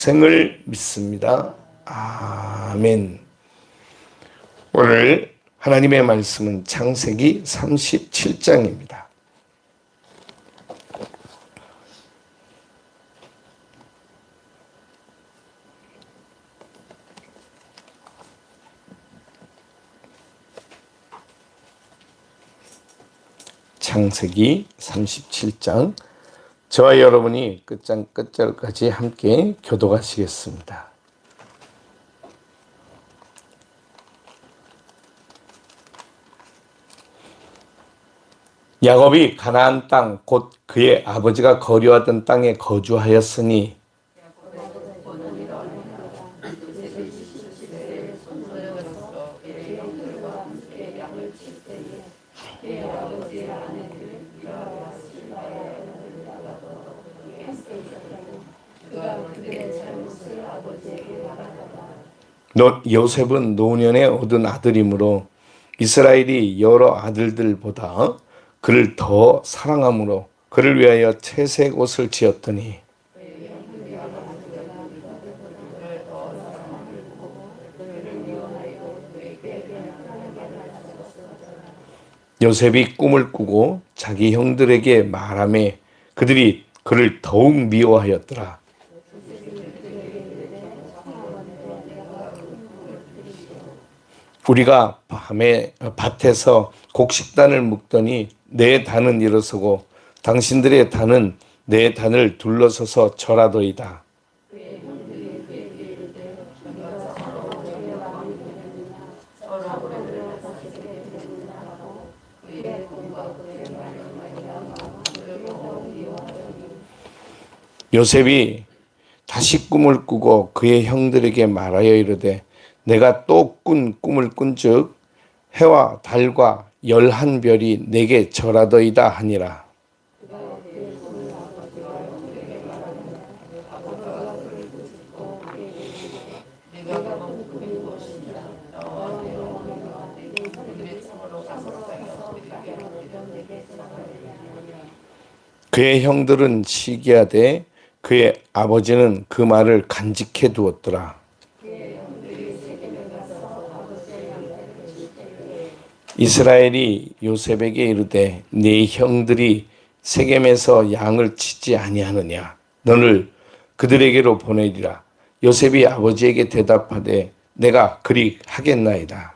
생을 믿습니다. 아멘. 오늘 하나님의 말씀은 창세기 37장입니다. 창세기 37장, 저와 여러분이 끝장 끝절까지 함께 교독하시겠습니다. 야곱이 가나안 땅 곧 그의 아버지가 거류하던 땅에 거주하였으니 요셉은 노년에 얻은 아들이므로 이스라엘이 여러 아들들보다 그를 더 사랑함으로 그를 위하여 채색 옷을 지었더니 요셉이 꿈을 꾸고 자기 형들에게 말하매 그들이 그를 더욱 미워하였더라. 우리가 밤에 밭에서 곡식단을 묶더니 내 단은 일어서고 당신들의 단은 내 단을 둘러서서 절하도이다. 요셉이 다시 꿈을 꾸고 그의 형들에게 말하여 이르되 내가 또 꾼 꿈을 꾼즉 해와 달과 11별이 내게 절하더이다 하니라. 그의 형들은 시기하되 그의 아버지는 그 말을 간직해 두었더라. 이스라엘이 요셉에게 이르되 네 형들이 세겜에서 양을 치지 아니하느냐 너를 그들에게로 보내리라. 요셉이 아버지에게 대답하되 내가 그리 하겠나이다.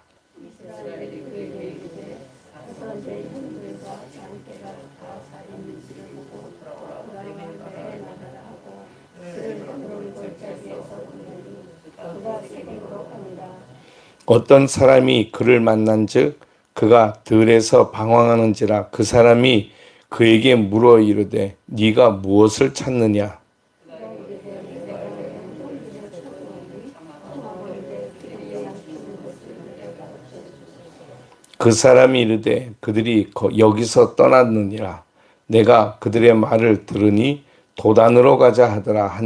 어떤 사람이 그를 만난즉 그가 들에서 방황하는지라 그 사람이 그에게 물어 이르되 네가 무엇을 찾느냐. 그 사람이 이르되 그들이 여기서 떠났느니라. 내가 그들의 말을 들으니 도단으로 가자 하더라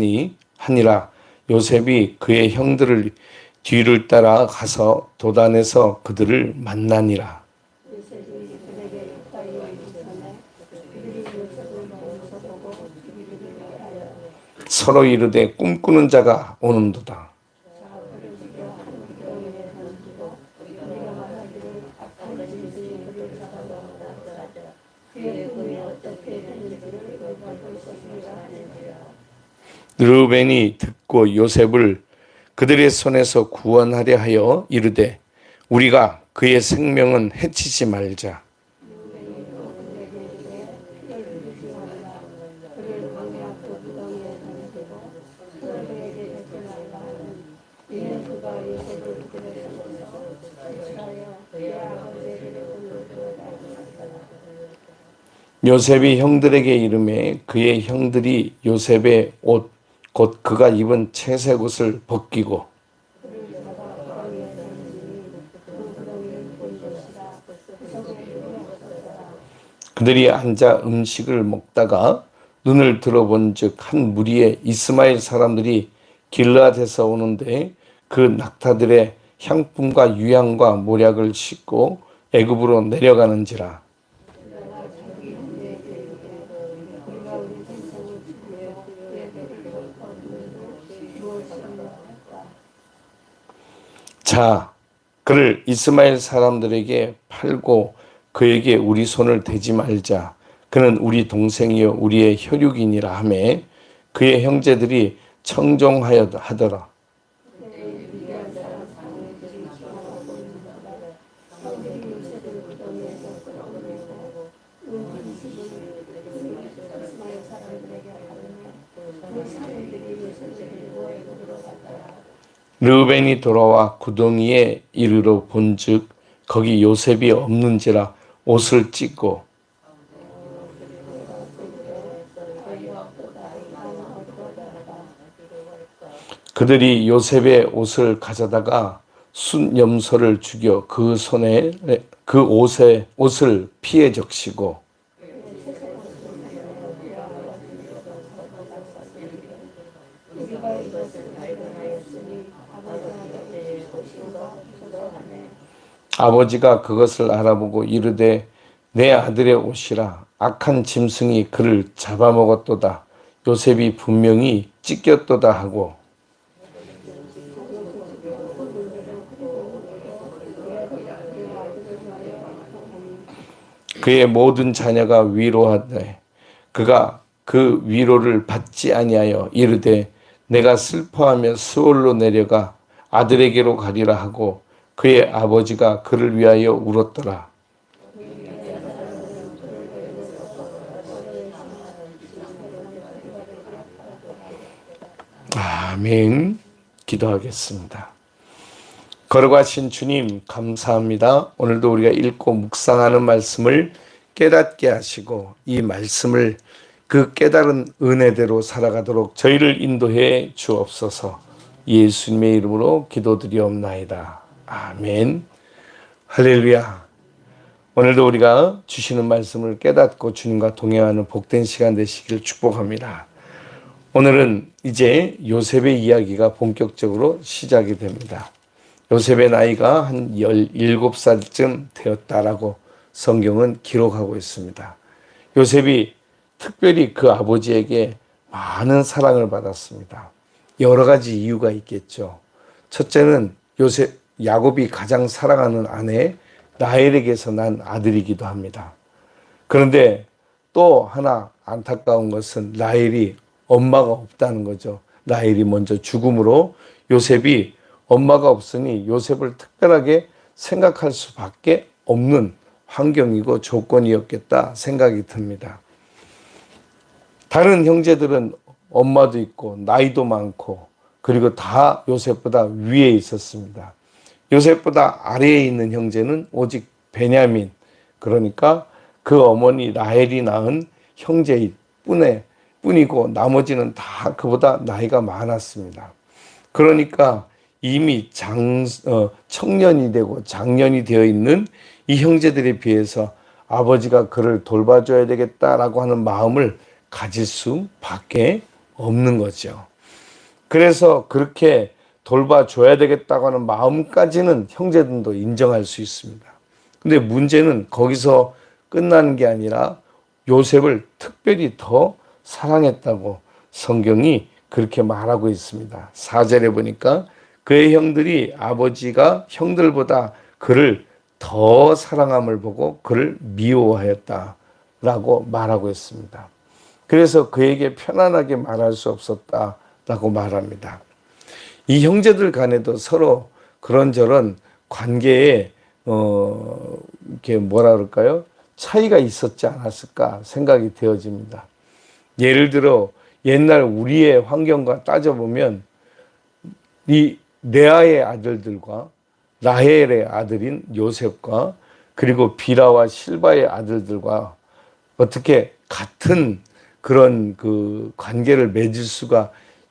하니라. 요셉이 그의 형들을 뒤를 따라 가서 도단에서 그들을 만나니라. 서로 이르되 꿈꾸는 자가 오는도다. 르우벤이 듣고 요셉을 그들의 손에서 구원하려 하여 이르되 우리가 그의 생명은 해치지 말자. 요셉이 형들에게 이르매 그의 형들이 요셉의 옷 곧 그가 입은 채색 옷을 벗기고 그들이 앉아 음식을 먹다가 눈을 들어본즉 한 무리의 이스마엘 사람들이 길르앗에서 오는데 그 낙타들의 향품과 유향과 모략을 싣고 애굽으로 내려가는지라. 자, 그를 이스마엘 사람들에게 팔고 그에게 우리 손을 대지 말자. 그는 우리 동생이요 우리의 혈육이니라 하매 그의 형제들이 청종하여 하더라. 르우벤이 돌아와 구덩이에 이르러 본즉 거기 요셉이 없는지라 옷을 찢고 그들이 요셉의 옷을 가져다가 순염소를 죽여 그 손에 그 옷을 피해 적시고 아버지가 그것을 알아보고 이르되 내 아들의 옷이라 악한 짐승이 그를 잡아먹었도다. 요셉이 분명히 찢겼도다 하고 그의 모든 자녀가 위로하되 그가 그 위로를 받지 아니하여 이르되 내가 슬퍼하며 스올로 내려가 아들에게로 가리라 하고 그의 아버지가 그를 위하여 울었더라. 아멘. 기도하겠습니다. 걸어가신 주님 감사합니다. 오늘도 우리가 읽고 묵상하는 말씀을 깨닫게 하시고 이 말씀을 그 깨달은 은혜대로 살아가도록 저희를 인도해 주옵소서. 예수님의 이름으로 기도드리옵나이다. 아멘. 할렐루야. 오늘도 우리가 주시는 말씀을 깨닫고 주님과 동행하는 복된 시간 되시길 축복합니다. 오늘은 이제 요셉의 이야기가 본격적으로 시작이 됩니다. 요셉의 나이가 한 17살쯤 되었다라고 성경은 기록하고 있습니다. 요셉이 특별히 그 아버지에게 많은 사랑을 받았습니다. 여러 가지 이유가 있겠죠. 첫째는 야곱이 가장 사랑하는 아내 라헬에게서 난 아들이기도 합니다. 그런데 또 하나 안타까운 것은 라헬이 엄마가 없다는 거죠. 라헬이 먼저 죽음으로 요셉이 엄마가 없으니 요셉을 특별하게 생각할 수밖에 없는 환경이고 조건이었겠다 생각이 듭니다. 다른 형제들은 엄마도 있고 나이도 많고 그리고 다 요셉보다 위에 있었습니다. 요셉보다 아래에 있는 형제는 오직 베냐민, 그러니까 그 어머니 라헬이 낳은 형제일 뿐이고 나머지는 다 그보다 나이가 많았습니다. 그러니까 이미 청년이 되고 장년이 되어 있는 이 형제들에 비해서 아버지가 그를 돌봐줘야 되겠다라고 하는 마음을 가질 수밖에 없는 거죠. 그래서 그렇게 돌봐줘야 되겠다고 하는 마음까지는 형제들도 인정할 수 있습니다. 근데 문제는 거기서 끝나는 게 아니라 요셉을 특별히 더 사랑했다고 성경이 그렇게 말하고 있습니다. 4절에 보니까 그의 형들이 아버지가 형들보다 그를 더 사랑함을 보고 그를 미워하였다라고 말하고 있습니다. 그래서 그에게 편안하게 말할 수 없었다라고 말합니다. 이 형제들 간에도 서로 그런저런 관계에 이렇게 뭐라 그럴까요? 차이가 있었지 않았을까 생각이 되어집니다. 예를 들어 옛날 우리의 환경과 따져보면 이 레아의 아들들과 라헬의 아들인 요셉과 그리고 비라와 실바의 아들들과 어떻게 같은 그런 그 관계를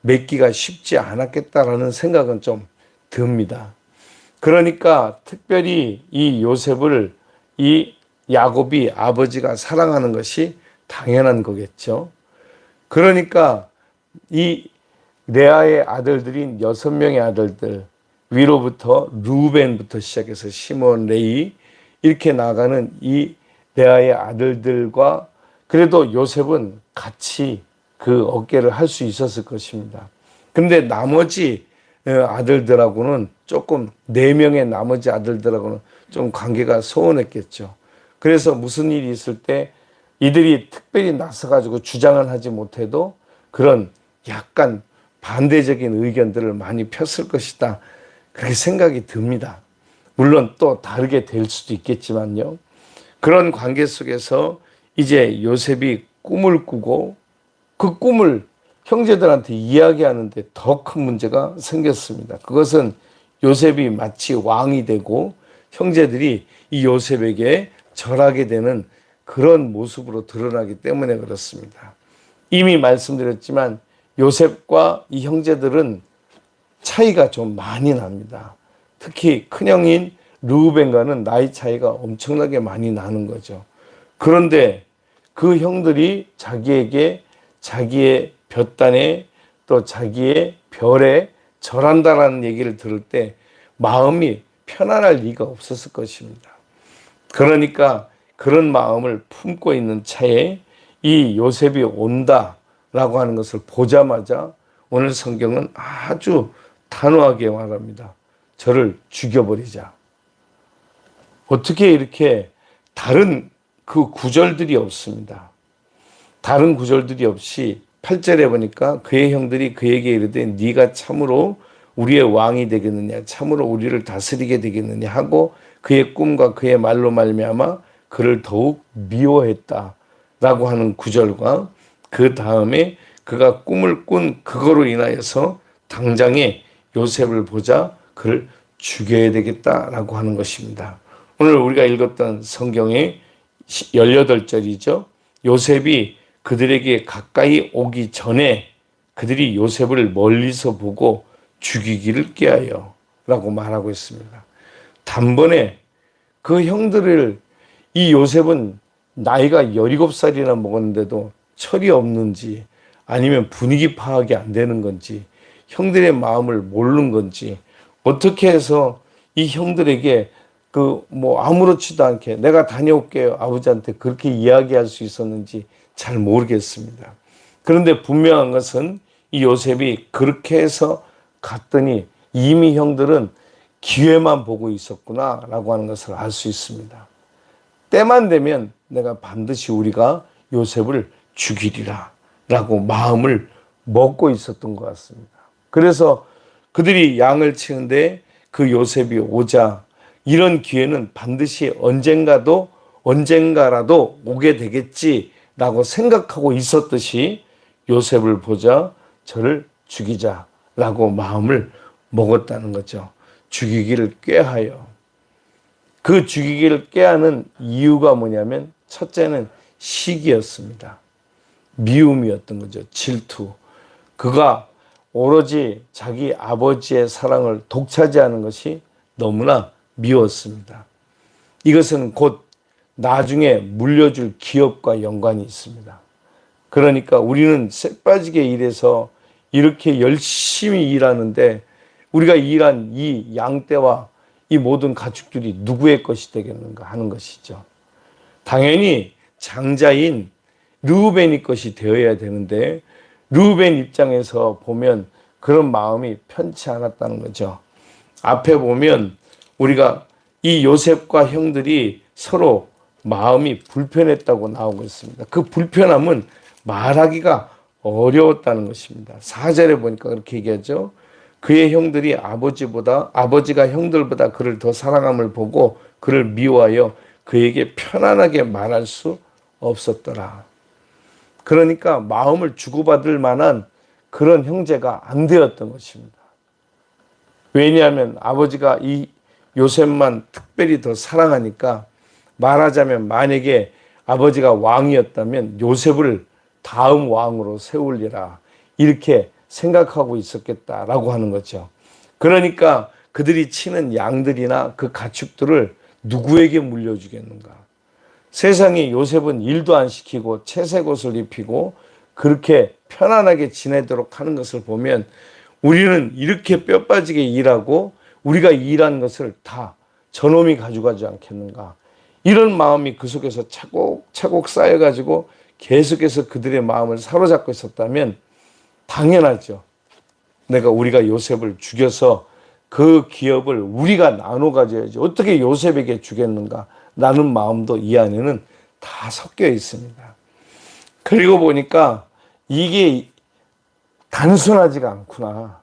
맺기가 쉽지 않았겠다라는 생각은 좀 듭니다. 그러니까 특별히 이 요셉을 이 야곱이 아버지가 사랑하는 것이 당연한 거겠죠. 그러니까 이 레아의 아들들인 6명의 아들들 위로부터 루벤부터 시작해서 시몬, 레위 이렇게 나가는 이 레아의 아들들과 그래도 요셉은 같이 그 어깨를 할 수 있었을 것입니다. 근데 나머지 아들들하고는 조금, 네 명의 나머지 아들들하고는 좀 관계가 소원했겠죠. 그래서 무슨 일이 있을 때 이들이 특별히 나서가지고 주장을 하지 못해도 그런 약간 반대적인 의견들을 많이 폈을 것이다, 그렇게 생각이 듭니다. 물론 또 다르게 될 수도 있겠지만요. 그런 관계 속에서 이제 요셉이 꿈을 꾸고 그 꿈을 형제들한테 이야기하는데 더 큰 문제가 생겼습니다. 그것은 요셉이 마치 왕이 되고 형제들이 이 요셉에게 절하게 되는 그런 모습으로 드러나기 때문에 그렇습니다. 이미 말씀드렸지만 요셉과 이 형제들은 차이가 좀 많이 납니다. 특히 큰형인 르우벤과는 나이 차이가 엄청나게 많이 나는 거죠. 그런데 그 형들이 자기에게 자기의 볕단에 또 자기의 별에 절한다라는 얘기를 들을 때 마음이 편안할 리가 없었을 것입니다. 그러니까 그런 마음을 품고 있는 차에 이 요셉이 온다라고 하는 것을 보자마자 오늘 성경은 아주 단호하게 말합니다. 저를 죽여버리자. 어떻게 이렇게 다른 그 구절들이 없습니다. 다른 구절들이 없이 8절에 보니까 그의 형들이 그에게 이르되 네가 참으로 우리의 왕이 되겠느냐, 참으로 우리를 다스리게 되겠느냐 하고 그의 꿈과 그의 말로 말미암아 그를 더욱 미워했다라고 하는 구절과 그 다음에 그가 꿈을 꾼 그거로 인하여서 당장에 요셉을 보자 그를 죽여야 되겠다라고 하는 것입니다. 오늘 우리가 읽었던 성경의 18절이죠. 요셉이 그들에게 가까이 오기 전에 그들이 요셉을 멀리서 보고 죽이기를 꾀하여 라고 말하고 있습니다. 단번에 그 형들을, 이 요셉은 나이가 17살이나 먹었는데도 철이 없는지 아니면 분위기 파악이 안 되는 건지 형들의 마음을 모르는 건지 어떻게 해서 이 형들에게 아무렇지도 않게 내가 다녀올게요 아버지한테 그렇게 이야기할 수 있었는지 잘 모르겠습니다. 그런데 분명한 것은 이 요셉이 그렇게 해서 갔더니 이미 형들은 기회만 보고 있었구나라고 하는 것을 알 수 있습니다. 때만 되면 내가 반드시 우리가 요셉을 죽이리라 라고 마음을 먹고 있었던 것 같습니다. 그래서 그들이 양을 치는데 그 요셉이 오자 이런 기회는 반드시 언젠가라도 오게 되겠지라고 생각하고 있었듯이 요셉을 보자 저를 죽이자라고 마음을 먹었다는 거죠. 죽이기를 꾀하여. 그 죽이기를 꾀하는 이유가 뭐냐면 첫째는 시기였습니다. 미움이었던 거죠. 질투. 그가 오로지 자기 아버지의 사랑을 독차지하는 것이 너무나 미웠습니다. 이것은 곧 나중에 물려줄 기업과 연관이 있습니다. 그러니까 우리는 쎄빠지게 일해서 이렇게 열심히 일하는데 우리가 일한 이 양떼와 이 모든 가축들이 누구의 것이 되겠는가 하는 것이죠. 당연히 장자인 르우벤이 것이 되어야 되는데 르우벤 입장에서 보면 그런 마음이 편치 않았다는 거죠. 앞에 보면 우리가 이 요셉과 형들이 서로 마음이 불편했다고 나오고 있습니다. 그 불편함은 말하기가 어려웠다는 것입니다. 4절에 보니까 그렇게 얘기하죠. 그의 형들이 아버지가 형들보다 그를 더 사랑함을 보고 그를 미워하여 그에게 편안하게 말할 수 없었더라. 그러니까 마음을 주고받을 만한 그런 형제가 안 되었던 것입니다. 왜냐하면 아버지가 이 요셉만 특별히 더 사랑하니까 말하자면 만약에 아버지가 왕이었다면 요셉을 다음 왕으로 세우리라 이렇게 생각하고 있었겠다라고 하는 거죠. 그러니까 그들이 치는 양들이나 그 가축들을 누구에게 물려주겠는가. 세상에 요셉은 일도 안 시키고 채색 옷을 입히고 그렇게 편안하게 지내도록 하는 것을 보면 우리는 이렇게 뼈 빠지게 일하고 우리가 일한 것을 다 저놈이 가져가지 않겠는가. 이런 마음이 그 속에서 차곡차곡 쌓여가지고 계속해서 그들의 마음을 사로잡고 있었다면 당연하죠. 우리가 요셉을 죽여서 그 기업을 우리가 나눠 가져야지 어떻게 요셉에게 주겠는가 라는 마음도 이 안에는 다 섞여 있습니다. 그리고 보니까 이게 단순하지가 않구나.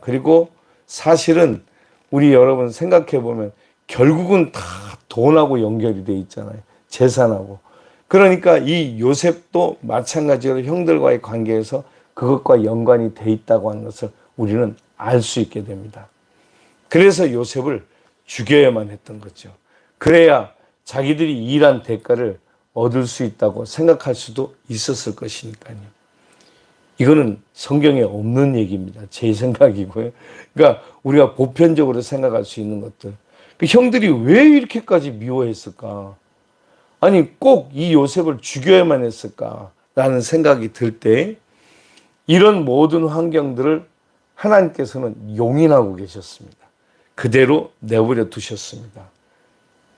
그리고 사실은 우리 여러분 생각해 보면 결국은 다 돈하고 연결이 돼 있잖아요. 재산하고. 그러니까 이 요셉도 마찬가지로 형들과의 관계에서 그것과 연관이 돼 있다고 하는 것을 우리는 알 수 있게 됩니다. 그래서 요셉을 죽여야만 했던 거죠. 그래야 자기들이 일한 대가를 얻을 수 있다고 생각할 수도 있었을 것이니까요. 이거는 성경에 없는 얘기입니다. 제 생각이고요. 그러니까 우리가 보편적으로 생각할 수 있는 것들. 그 형들이 왜 이렇게까지 미워했을까? 아니 꼭 이 요셉을 죽여야만 했을까라는 생각이 들 때 이런 모든 환경들을 하나님께서는 용인하고 계셨습니다. 그대로 내버려 두셨습니다.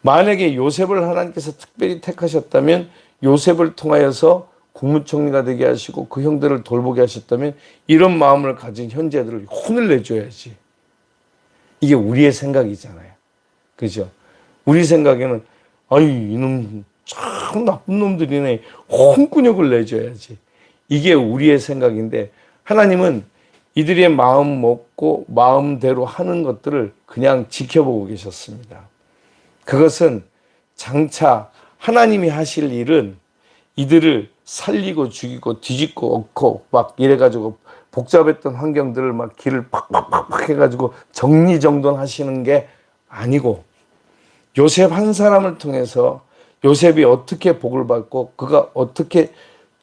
만약에 요셉을 하나님께서 특별히 택하셨다면 요셉을 통하여서 국무총리가 되게 하시고 그 형들을 돌보게 하셨다면 이런 마음을 가진 형제들을 혼을 내줘야지. 이게 우리의 생각이잖아요. 그죠? 우리 생각에는 아이 이놈 참 나쁜 놈들이네. 혼꾸녕을 내줘야지. 이게 우리의 생각인데 하나님은 이들의 마음 먹고 마음대로 하는 것들을 그냥 지켜보고 계셨습니다. 그것은 장차 하나님이 하실 일은 이들을 살리고 죽이고 뒤집고 엎고 막 이래가지고 복잡했던 환경들을 막 길을 팍팍팍 해가지고 정리정돈 하시는 게 아니고 요셉 한 사람을 통해서 요셉이 어떻게 복을 받고 그가 어떻게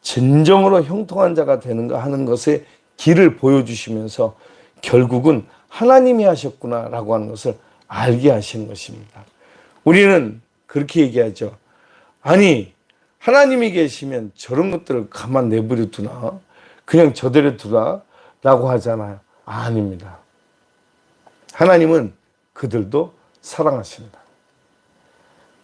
진정으로 형통한 자가 되는가 하는 것에 길을 보여주시면서 결국은 하나님이 하셨구나라고 하는 것을 알게 하시는 것입니다. 우리는 그렇게 얘기하죠. 아니 하나님이 계시면 저런 것들을 가만 내버려 두나? 그냥 저대로 두나? 라고 하잖아요. 아닙니다. 하나님은 그들도 사랑하십니다.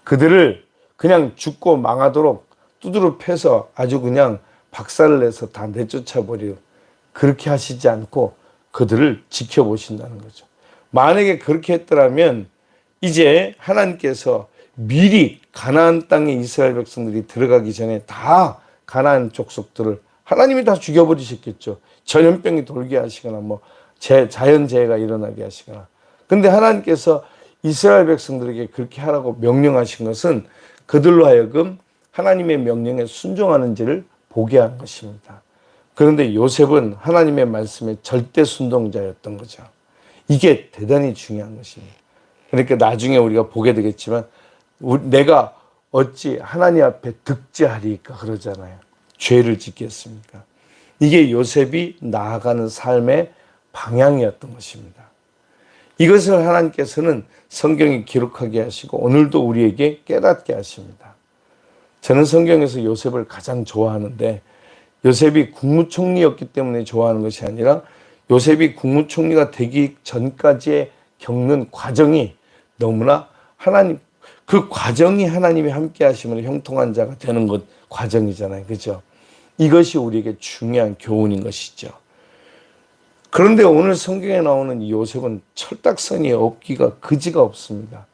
그들을 그냥 죽고 망하도록 두드러 패서 아주 그냥 박살을 내서 다 내쫓아버려 그렇게 하시지 않고 그들을 지켜보신다는 거죠. 만약에 그렇게 했더라면 이제 하나님께서 미리 가나안 땅에 이스라엘 백성들이 들어가기 전에 다 가나안 족속들을 하나님이 다 죽여버리셨겠죠. 전염병이 돌게 하시거나 뭐 자연재해가 일어나게 하시거나. 근데 하나님께서 이스라엘 백성들에게 그렇게 하라고 명령하신 것은 그들로 하여금 하나님의 명령에 순종하는지를 보게 한 것입니다. 그런데 요셉은 하나님의 말씀에 절대 순종자였던 거죠. 이게 대단히 중요한 것입니다. 그러니까 나중에 우리가 보게 되겠지만 내가 어찌 하나님 앞에 득죄하리까 그러잖아요. 죄를 짓겠습니까? 이게 요셉이 나아가는 삶의 방향이었던 것입니다. 이것을 하나님께서는 성경에 기록하게 하시고 오늘도 우리에게 깨닫게 하십니다. 저는 성경에서 요셉을 가장 좋아하는데 요셉이 국무총리였기 때문에 좋아하는 것이 아니라 요셉이 국무총리가 되기 전까지의 겪는 과정이 너무나 그 과정이 하나님이 함께 하심으로 형통한 자가 되는 것 과정이잖아요. 그죠? 이것이 우리에게 중요한 교훈인 것이죠. 그런데 오늘 성경에 나오는 이 요셉은 철딱서니 없기가 그지가 없습니다.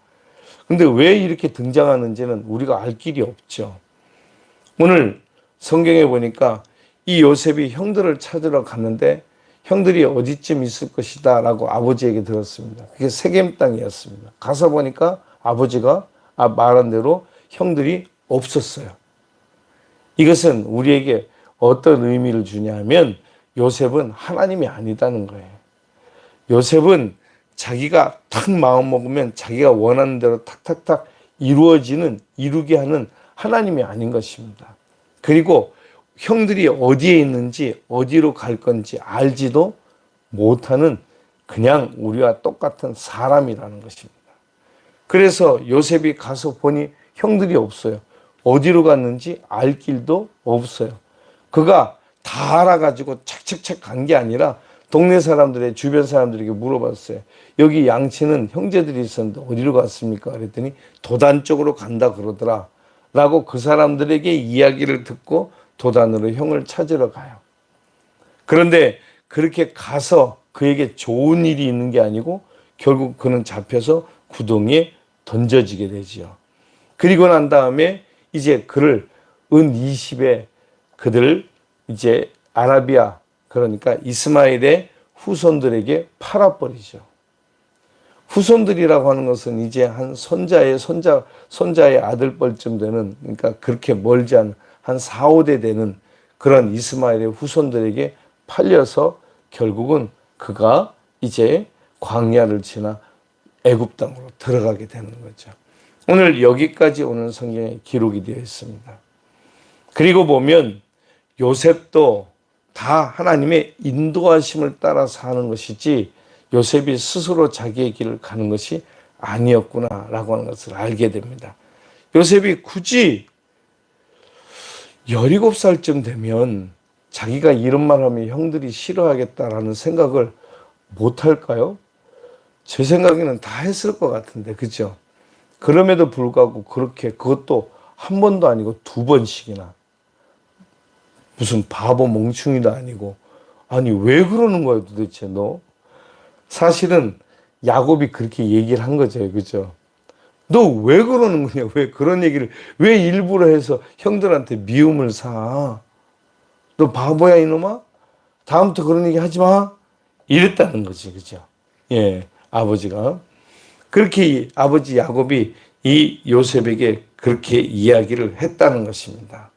근데 왜 이렇게 등장하는지는 우리가 알 길이 없죠. 오늘 성경에 보니까 이 요셉이 형들을 찾으러 갔는데 형들이 어디쯤 있을 것이다 라고 아버지에게 들었습니다. 그게 세겜 땅이었습니다. 가서 보니까 아버지가 말한 대로 형들이 없었어요. 이것은 우리에게 어떤 의미를 주냐면 요셉은 하나님이 아니다는 거예요. 요셉은 자기가 탁 마음 먹으면 자기가 원하는 대로 탁탁탁 이루게 하는 하나님이 아닌 것입니다. 그리고 형들이 어디에 있는지 어디로 갈 건지 알지도 못하는 그냥 우리와 똑같은 사람이라는 것입니다. 그래서 요셉이 가서 보니 형들이 없어요. 어디로 갔는지 알 길도 없어요. 그가 다 알아가지고 착착착 간 게 아니라 동네 사람들의 주변 사람들에게 물어봤어요. 여기 양치는 형제들이 있었는데 어디로 갔습니까? 그랬더니 도단 쪽으로 간다 그러더라. 라고 그 사람들에게 이야기를 듣고 도단으로 형을 찾으러 가요. 그런데 그렇게 가서 그에게 좋은 일이 있는 게 아니고 결국 그는 잡혀서 구덩이에 던져지게 되지요. 그리고 난 다음에 이제 그를 은 20에 그들을 이제 아라비아, 그러니까 이스마엘의 후손들에게 팔아버리죠. 후손들이라고 하는 것은 이제 한 손자의 아들뻘쯤 되는, 그러니까 그렇게 멀지 않은 한 4, 5대 되는 그런 이스마엘의 후손들에게 팔려서 결국은 그가 이제 광야를 지나 애굽 땅으로 들어가게 되는 거죠. 오늘 여기까지 오는 성경에 기록이 되어 있습니다. 그리고 보면 요셉도 다 하나님의 인도하심을 따라 사는 것이지 요셉이 스스로 자기의 길을 가는 것이 아니었구나라고 하는 것을 알게 됩니다. 요셉이 굳이 17살쯤 되면 자기가 이런 말 하면 형들이 싫어하겠다라는 생각을 못 할까요? 제 생각에는 다 했을 것 같은데, 그죠? 그럼에도 불구하고 그렇게, 그것도 한 번도 아니고 2번씩이나, 무슨 바보 멍충이도 아니고, 아니 왜 그러는 거야 도대체 너? 사실은 야곱이 그렇게 얘기를 한 거죠, 그죠? 너 왜 그러는 거냐? 왜 그런 얘기를 왜 일부러 해서 형들한테 미움을 사? 너 바보야 이놈아? 다음부터 그런 얘기 하지 마. 이랬다는 거지, 그죠? 예, 아버지가 그렇게 아버지 야곱이 이 요셉에게 그렇게 이야기를 했다는 것입니다.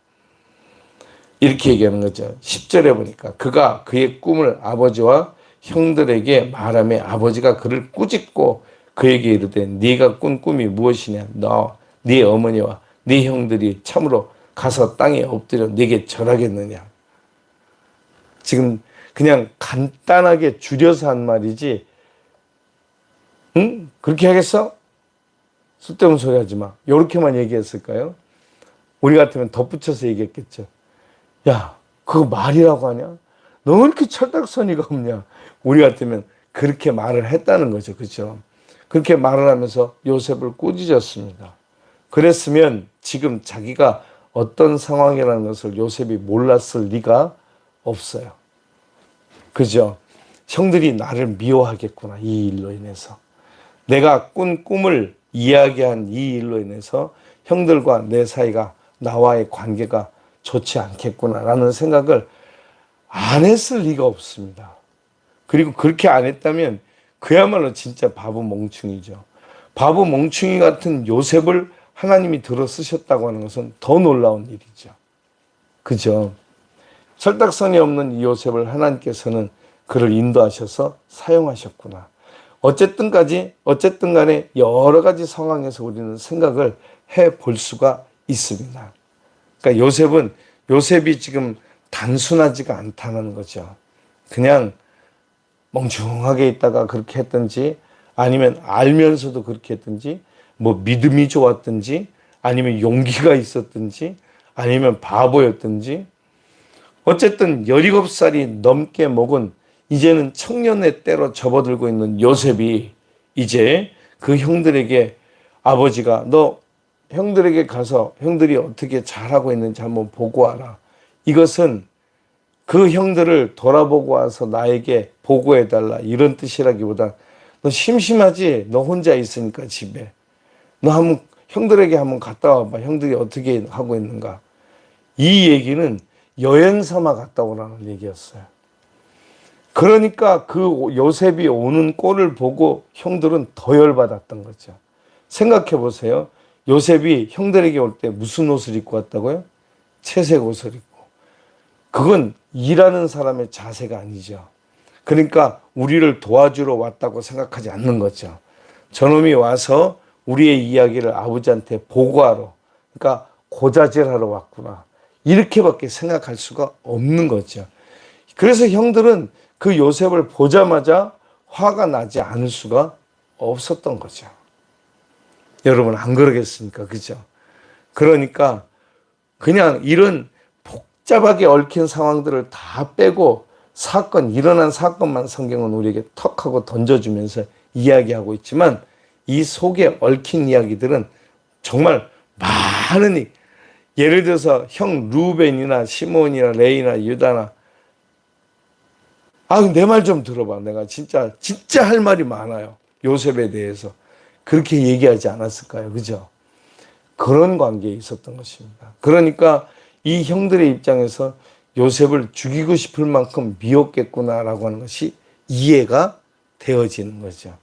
이렇게 얘기하는 거죠. 10절에 보니까 그가 그의 꿈을 아버지와 형들에게 말하며 아버지가 그를 꾸짖고 그에게 이르되 네가 꾼 꿈이 무엇이냐? 너, 네 어머니와 네 형들이 참으로 가서 땅에 엎드려 네게 절하겠느냐? 지금 그냥 간단하게 줄여서 한 말이지, 응? 그렇게 하겠어? 쓸데없는 소리 하지 마. 이렇게만 얘기했을까요? 우리 같으면 덧붙여서 얘기했겠죠. 야, 그거 말이라고 하냐? 너 왜 이렇게 철딱서니가 없냐? 우리 같으면 그렇게 말을 했다는 거죠. 그렇죠? 그렇게 말을 하면서 요셉을 꾸짖었습니다. 그랬으면 지금 자기가 어떤 상황이라는 것을 요셉이 몰랐을 리가 없어요. 그죠? 형들이 나를 미워하겠구나, 이 일로 인해서. 내가 꾼 꿈을 이야기한 이 일로 인해서 형들과 내 사이가, 나와의 관계가 좋지 않겠구나라는 생각을 안 했을 리가 없습니다. 그리고 그렇게 안 했다면 그야말로 진짜 바보 멍충이죠. 바보 멍충이 같은 요셉을 하나님이 들어 쓰셨다고 하는 것은 더 놀라운 일이죠. 그죠? 철딱선이 없는 이 요셉을 하나님께서는 그를 인도하셔서 사용하셨구나. 어쨌든 간에 여러 가지 상황에서 우리는 생각을 해볼 수가 있습니다. 그러니까 요셉이 지금 단순하지가 않다는 거죠. 그냥 멍청하게 있다가 그렇게 했든지, 아니면 알면서도 그렇게 했든지, 뭐 믿음이 좋았든지, 아니면 용기가 있었든지, 아니면 바보였든지, 어쨌든 17살이 넘게 먹은 이제는 청년의 때로 접어들고 있는 요셉이 이제 그 형들에게 아버지가 너 형들에게 가서 형들이 어떻게 잘하고 있는지 한번 보고 와라. 이것은 그 형들을 돌아보고 와서 나에게 보고해달라, 이런 뜻이라기보다 너 심심하지? 너 혼자 있으니까 집에. 너 한번 형들에게 한번 갔다 와봐. 형들이 어떻게 하고 있는가. 이 얘기는 여행 삼아 갔다 오라는 얘기였어요. 그러니까 그 요셉이 오는 꼴을 보고 형들은 더 열받았던 거죠. 생각해 보세요. 요셉이 형들에게 올 때 무슨 옷을 입고 왔다고요? 채색 옷을 입고. 그건 일하는 사람의 자세가 아니죠. 그러니까 우리를 도와주러 왔다고 생각하지 않는 거죠. 저놈이 와서 우리의 이야기를 아버지한테 보고하러, 그러니까 고자질하러 왔구나, 이렇게밖에 생각할 수가 없는 거죠. 그래서 형들은 그 요셉을 보자마자 화가 나지 않을 수가 없었던 거죠. 여러분 안 그러겠습니까? 그죠? 그러니까 그냥 이런 복잡하게 얽힌 상황들을 다 빼고 일어난 사건만 성경은 우리에게 턱 하고 던져주면서 이야기하고 있지만, 이 속에 얽힌 이야기들은 정말 많은, 예를 들어서 형 루벤이나 시몬이나 레이나 유다나 아, 내 말 좀 들어봐. 내가 진짜 할 말이 많아요. 요셉에 대해서. 그렇게 얘기하지 않았을까요? 그죠? 그런 관계에 있었던 것입니다. 그러니까 이 형들의 입장에서 요셉을 죽이고 싶을 만큼 미웠겠구나라고 하는 것이 이해가 되어지는 거죠.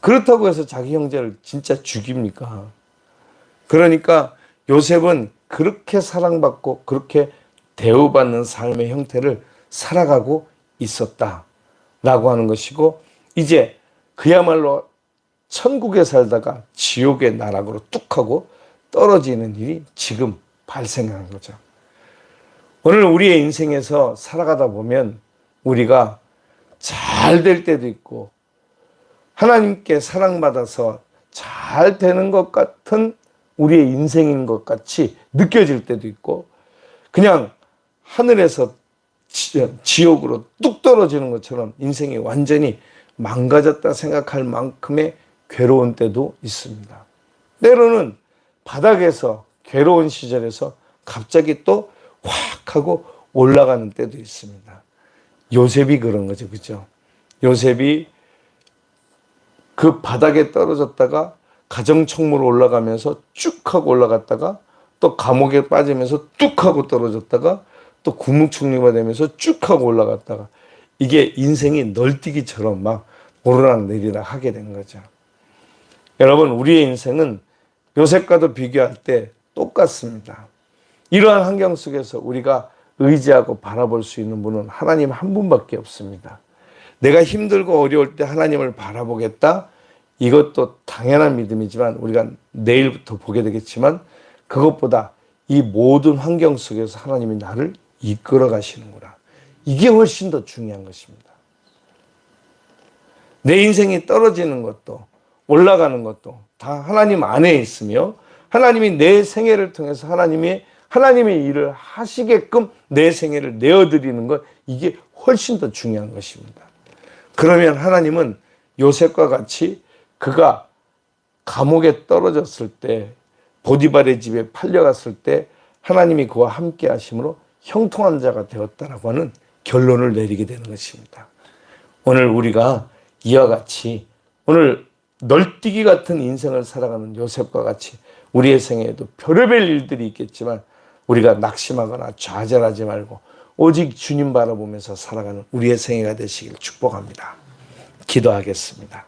그렇다고 해서 자기 형제를 진짜 죽입니까? 그러니까 요셉은 그렇게 사랑받고 그렇게 대우받는 삶의 형태를 살아가고 있었다라고 하는 것이고, 이제 그야말로 천국에 살다가 지옥의 나락으로 뚝 하고 떨어지는 일이 지금 발생한 거죠. 오늘 우리의 인생에서 살아가다 보면 우리가 잘 될 때도 있고 하나님께 사랑받아서 잘 되는 것 같은 우리의 인생인 것 같이 느껴질 때도 있고, 그냥 하늘에서 지옥으로 뚝 떨어지는 것처럼 인생이 완전히 망가졌다 생각할 만큼의 괴로운 때도 있습니다. 때로는 바닥에서 괴로운 시절에서 갑자기 또 확 하고 올라가는 때도 있습니다. 요셉이 그런 거죠. 그죠? 요셉이 그 바닥에 떨어졌다가 가정총무로 올라가면서 쭉 하고 올라갔다가 또 감옥에 빠지면서 뚝 하고 떨어졌다가 또 국무총리가 되면서 쭉 하고 올라갔다가, 이게 인생이 널뛰기처럼 막 오르락 내리락 하게 된 거죠. 여러분, 우리의 인생은 요셉과도 비교할 때 똑같습니다. 이러한 환경 속에서 우리가 의지하고 바라볼 수 있는 분은 하나님 한 분밖에 없습니다. 내가 힘들고 어려울 때 하나님을 바라보겠다, 이것도 당연한 믿음이지만 우리가 내일부터 보게 되겠지만, 그것보다 이 모든 환경 속에서 하나님이 나를 이끌어 가시는구나, 이게 훨씬 더 중요한 것입니다. 내 인생이 떨어지는 것도 올라가는 것도 다 하나님 안에 있으며, 하나님이 내 생애를 통해서 하나님의 일을 하시게끔 내 생애를 내어드리는 것, 이게 훨씬 더 중요한 것입니다. 그러면 하나님은 요셉과 같이 그가 감옥에 떨어졌을 때, 보디발의 집에 팔려갔을 때 하나님이 그와 함께 하심으로 형통한 자가 되었다라고 하는 결론을 내리게 되는 것입니다. 오늘 우리가 이와 같이 오늘 널뛰기 같은 인생을 살아가는 요셉과 같이 우리의 생애에도 별의별 일들이 있겠지만 우리가 낙심하거나 좌절하지 말고 오직 주님 바라보면서 살아가는 우리의 생애가 되시길 축복합니다. 기도하겠습니다.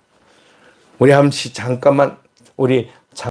우리 잠깐만 우리